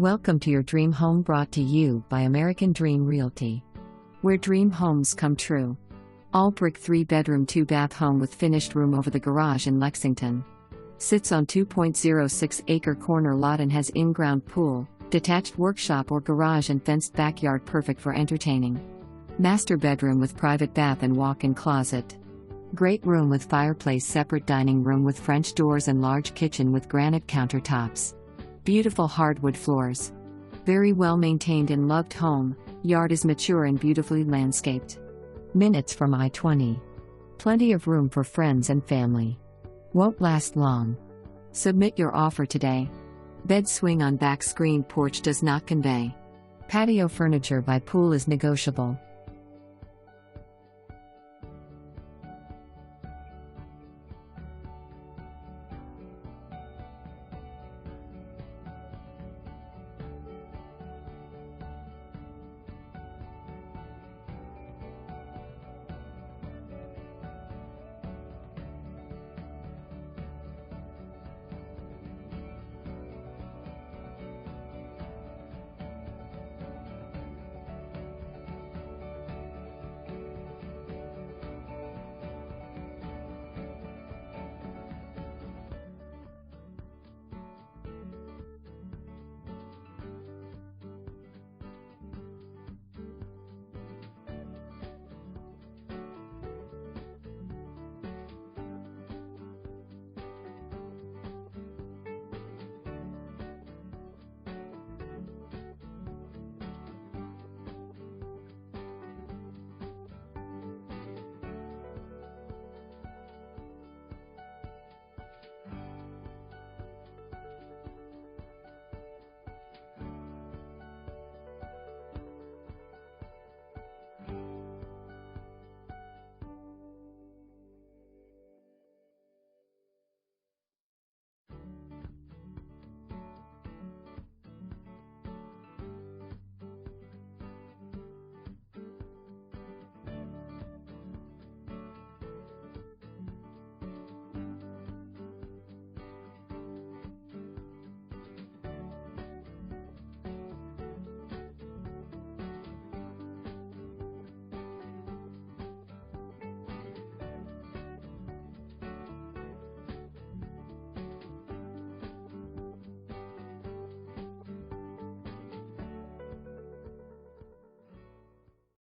Welcome to your dream home, brought to you by American Dream Realty, where dream homes come true. All brick 3-bedroom 2-bath home with finished room over the garage in Lexington. Sits on 2.06-acre corner lot and has in-ground pool, detached workshop or garage and fenced backyard, perfect for entertaining. Master bedroom with private bath and walk-in closet. Great room with fireplace, separate dining room with French doors and large kitchen with granite countertops. Beautiful hardwood floors. Very well maintained and loved home, yard is mature and beautifully landscaped. Minutes from I-20. Plenty of room for friends and family. Won't last long. Submit your offer today. Bed swing on back, screened porch does not convey. Patio furniture by pool is negotiable.